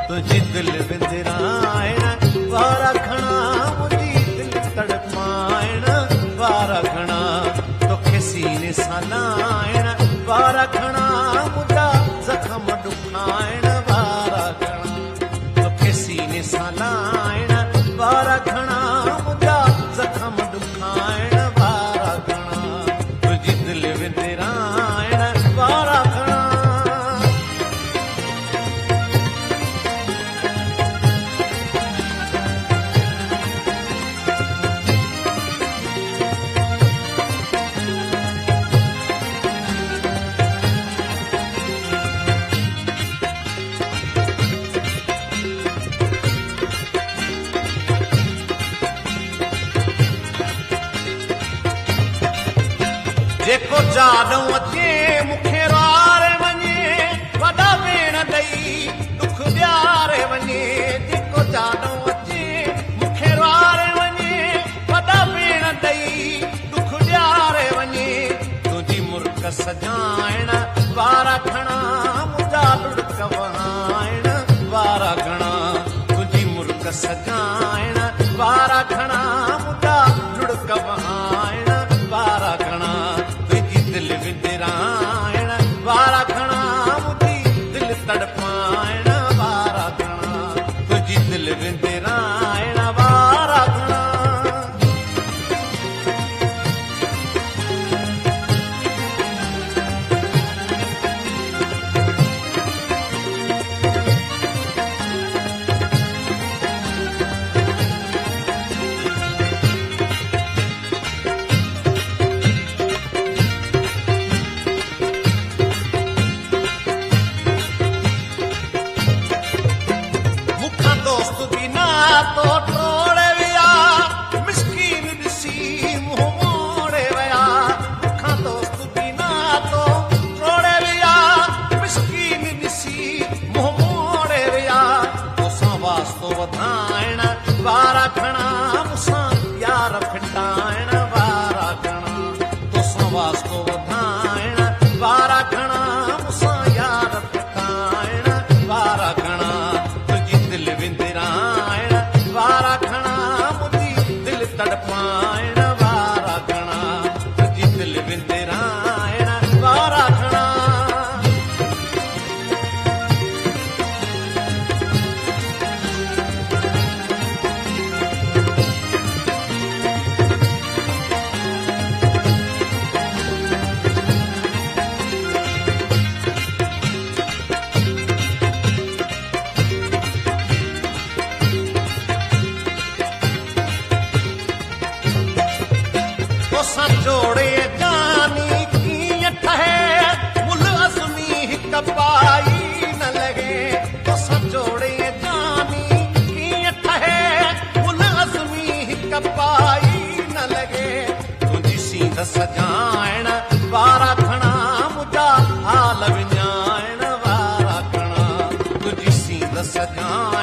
तुझी दिल विंदराइण वारा घणा मुंहिंजी दिल तड़पाइण वारा घणा तोखे सीने सां लाइण वारा घणा मुंहिंजा ज़ख़्म ॾुखाइण वारा घणा तोखे सीने सां लाइण वारा घणा मुंहिंजा ज़ख़्म ॾुखाइण वारा घणा तुझी दिल विंदराइण वारा घणा जेको जाॾो अचे मूंखे रारे वञे वॾा भेण ॾेई दुख ॾियारे वञे जेको जाॾो अचे मूंखे रारे वञे वॾा भेण ॾेई दुख ॾियारे वञे तुंहिंजी मुर्क सजाइण वारा घणा मुंहिंजा लुड़क वहाइण वारा घणा तुंहिंजी मुर्क सजाइण वारा घणा मुंहिंजा लुड़क वहाइण वारा घणा दिल विंदराइण वारा घणा मुंहिंजी दिल तड़पाइण वारा घणा तुंहिंजी दिल विंदराइण वारा घणा दोस्त बिना तो टोड़े विया मिसकीन ॾिसी मुंहुं मोड़े विया मूंखां दोस्त बिना तो टोड़े विया मिसकीन ॾिसी मुंहुं मोड़े विया तोसां वास्तो वधाइण वारा घणा मूंसां यार फिटाइण वारा घणा तोसां वास्तो वधाइण वारा घणा मूंसां यार फिटाइण वारा घणा दिल विंदराइण वारा घणा मुंहिंजी दिल तड़पाइण वारा घणा तुंहिंजी दिल विंदराइण वारा घणा तोसां जोड़े जानी कीअं ठहे मुल अज़मी हिक पाई न लॻे तोसां जोड़े जानी कीअं ठहे मुल अज़मी हिक पाई न लॻे तुंहिंजी सींध सजाइण वारा घणा मुंहिंजा हाल विञाइण वारा घणा तुंहिंजी सींध सजाइण